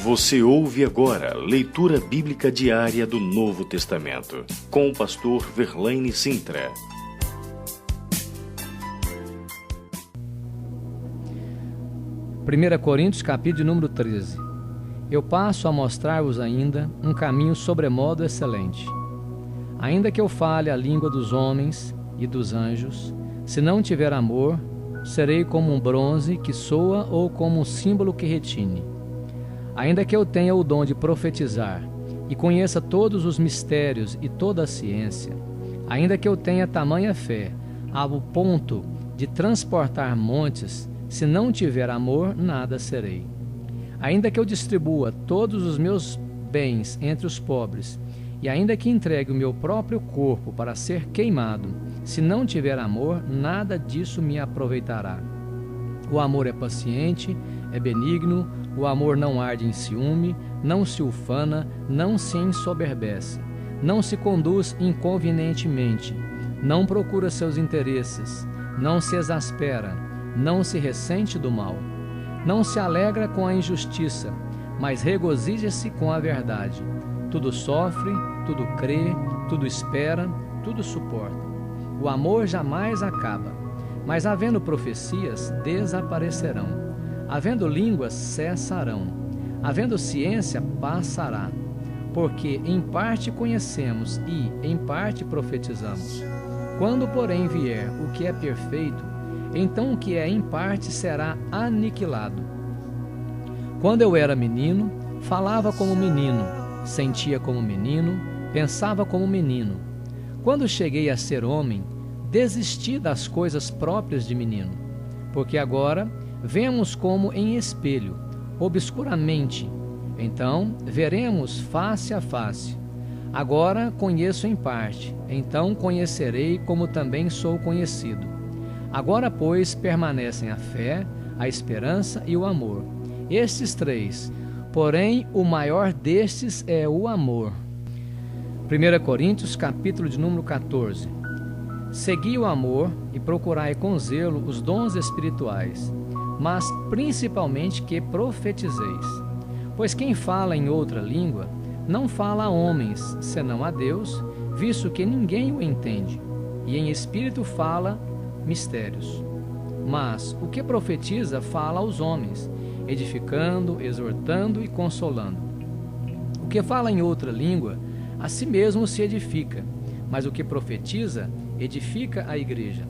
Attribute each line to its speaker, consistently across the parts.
Speaker 1: Você ouve agora leitura bíblica diária do Novo Testamento, com o pastor Verlaine Sintra.
Speaker 2: Primeira Coríntios, capítulo número 13. Eu passo a mostrar-vos ainda um caminho sobremodo excelente. Ainda que eu fale a língua dos homens e dos anjos, se não tiver amor, serei como um bronze que soa ou como um símbolo que retine. Ainda que eu tenha o dom de profetizar e conheça todos os mistérios e toda a ciência, ainda que eu tenha tamanha fé ao ponto de transportar montes, se não tiver amor, nada serei. Ainda que eu distribua todos os meus bens entre os pobres, e ainda que entregue o meu próprio corpo para ser queimado, se não tiver amor, nada disso me aproveitará. O amor é paciente, é benigno, o amor não arde em ciúme, não se ufana, não se ensoberbece, não se conduz inconvenientemente, não procura seus interesses, não se exaspera, não se ressente do mal, não se alegra com a injustiça, mas regozija-se com a verdade. Tudo sofre, tudo crê, tudo espera, tudo suporta. O amor jamais acaba, mas havendo profecias, desaparecerão. Havendo línguas, cessarão. Havendo ciência, passará. Porque em parte conhecemos e em parte profetizamos. Quando, porém, vier o que é perfeito, então o que é em parte será aniquilado. Quando eu era menino, falava como menino, sentia como menino, pensava como menino. Quando cheguei a ser homem, desisti das coisas próprias de menino, porque agora vemos como em espelho, obscuramente, então veremos face a face. Agora conheço em parte, então conhecerei como também sou conhecido. Agora, pois, permanecem a fé, a esperança e o amor. Estes três, porém o maior destes é o amor. 1 Coríntios, capítulo de número 14. Segui o amor e procurai com zelo os dons espirituais, mas principalmente que profetizeis. Pois quem fala em outra língua, não fala a homens, senão a Deus, visto que ninguém o entende, e em espírito fala mistérios. Mas o que profetiza fala aos homens, edificando, exortando e consolando. O que fala em outra língua, a si mesmo se edifica, mas o que profetiza, edifica a igreja.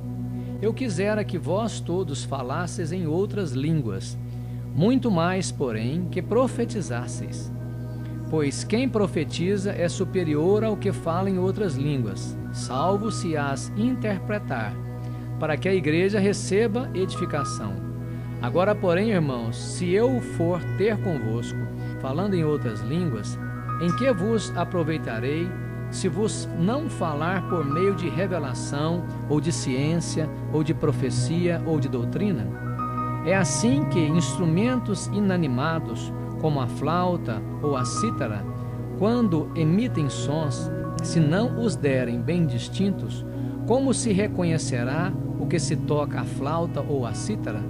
Speaker 2: Eu quisera que vós todos falasseis em outras línguas, muito mais, porém, que profetizasseis. Pois quem profetiza é superior ao que fala em outras línguas, salvo se as interpretar, para que a igreja receba edificação. Agora, porém, irmãos, se eu for ter convosco, falando em outras línguas, em que vos aproveitarei, se vos não falar por meio de revelação, ou de ciência, ou de profecia, ou de doutrina? É assim que instrumentos inanimados, como a flauta ou a cítara, quando emitem sons, se não os derem bem distintos, como se reconhecerá o que se toca a flauta ou a cítara?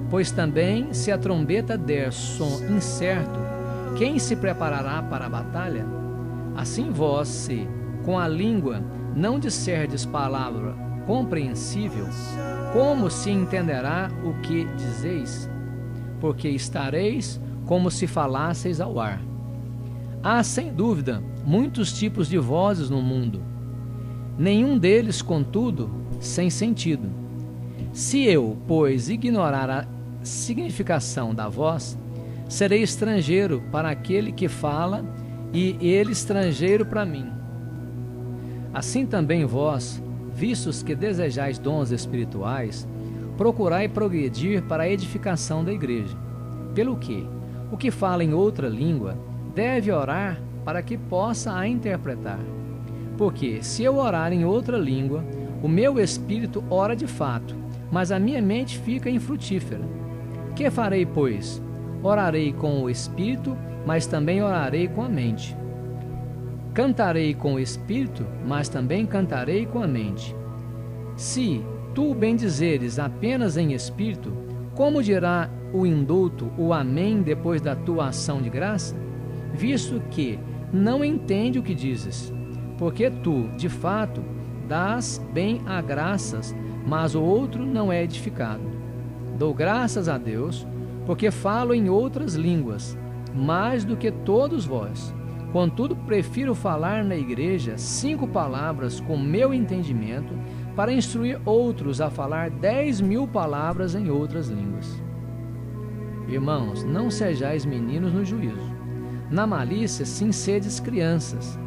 Speaker 2: Pois também, se a trombeta der som incerto, quem se preparará para a batalha? Assim vós, se com a língua não disserdes palavra compreensível, como se entenderá o que dizeis? Porque estareis como se falasseis ao ar. Há, sem dúvida, muitos tipos de vozes no mundo, nenhum deles, contudo, sem sentido. Se eu, pois, ignorar a significação da voz, serei estrangeiro para aquele que fala, e ele estrangeiro para mim. Assim também vós, vistos que desejais dons espirituais, procurai progredir para a edificação da igreja. Pelo que, o que fala em outra língua, deve orar para que possa a interpretar. Porque, se eu orar em outra língua, o meu espírito ora de fato, mas a minha mente fica infrutífera. Que farei, pois? Orarei com o espírito, mas também orarei com a mente. Cantarei com o espírito, mas também cantarei com a mente. Se tu bendizeres apenas em espírito, como dirá o indulto, o amém depois da tua ação de graça? Visto que não entende o que dizes, porque tu, de fato, dás bem a graças, mas o outro não é edificado. Dou graças a Deus, porque falo em outras línguas, mais do que todos vós. Contudo, prefiro falar na igreja 5 palavras com meu entendimento, para instruir outros a falar 10.000 palavras em outras línguas. Irmãos, não sejais meninos no juízo. Na malícia, sim, sedes crianças.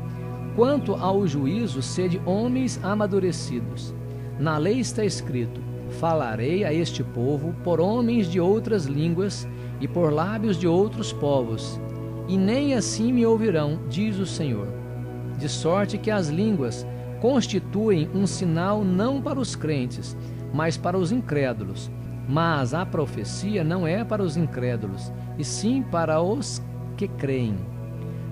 Speaker 2: Quanto ao juízo, sede homens amadurecidos. Na lei está escrito: falarei a este povo por homens de outras línguas e por lábios de outros povos, e nem assim me ouvirão, diz o Senhor. De sorte que as línguas constituem um sinal não para os crentes, mas para os incrédulos. Mas a profecia não é para os incrédulos, e sim para os que creem.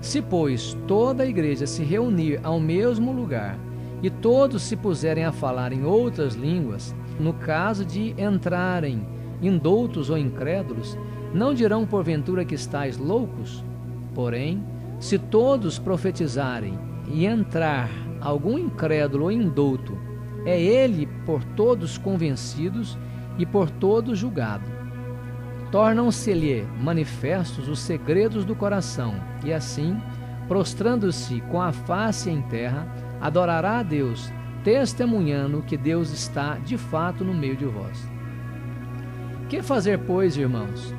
Speaker 2: Se, pois, toda a igreja se reunir ao mesmo lugar, e todos se puserem a falar em outras línguas, no caso de entrarem indoutos ou incrédulos, não dirão porventura que estáis loucos? Porém, se todos profetizarem e entrar algum incrédulo ou indouto, é ele por todos convencidos e por todos julgado. Tornam-se-lhe manifestos os segredos do coração, e assim, prostrando-se com a face em terra, adorará a Deus, testemunhando que Deus está de fato no meio de vós. Que fazer, pois, irmãos?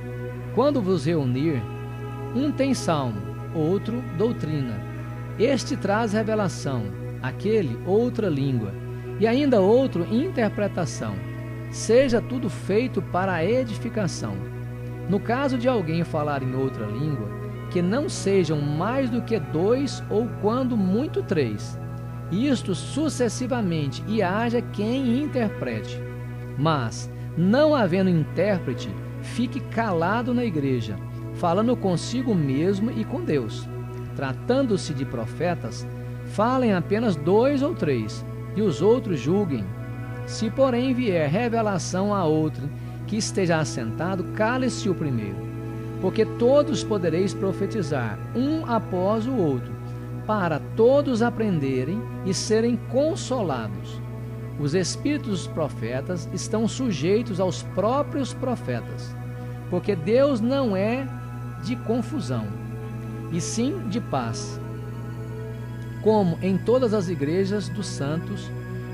Speaker 2: Quando vos reunir, um tem salmo, outro doutrina, este traz revelação, aquele outra língua, e ainda outro interpretação. Seja tudo feito para a edificação. No caso de alguém falar em outra língua, que não sejam mais do que 2 ou quando muito 3, isto sucessivamente, e haja quem interprete. Mas, não havendo intérprete, fique calado na igreja, falando consigo mesmo e com Deus. Tratando-se de profetas, falem apenas 2 ou 3, e os outros julguem. Se, porém, vier revelação a outro que esteja assentado, cale-se o primeiro, porque todos podereis profetizar, um após o outro, para todos aprenderem e serem consolados. Os espíritos dos profetas estão sujeitos aos próprios profetas, porque Deus não é de confusão, e sim de paz. Como em todas as igrejas dos santos,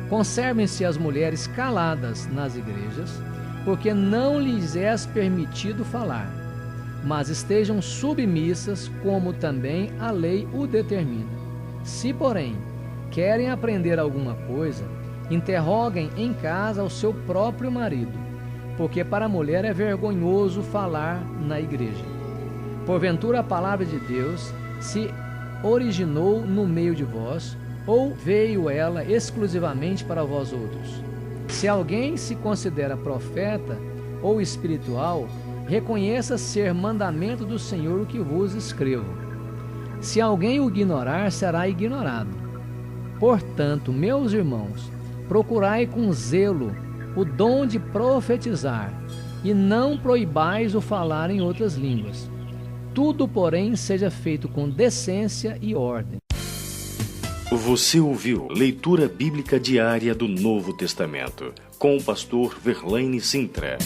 Speaker 2: conservem-se as mulheres caladas nas igrejas, porque não lhes é permitido falar, mas estejam submissas, como também a lei o determina. Se, porém, querem aprender alguma coisa, interroguem em casa o seu próprio marido, porque para a mulher é vergonhoso falar na igreja. Porventura a palavra de Deus se originou no meio de vós, ou veio ela exclusivamente para vós outros? Se alguém se considera profeta ou espiritual, reconheça ser mandamento do Senhor o que vos escrevo. Se alguém o ignorar, será ignorado. Portanto, meus irmãos, procurai com zelo o dom de profetizar, e não proibais o falar em outras línguas. Tudo, porém, seja feito com decência e ordem.
Speaker 1: Você ouviu Leitura Bíblica Diária do Novo Testamento, com o pastor Verlaine Sintra.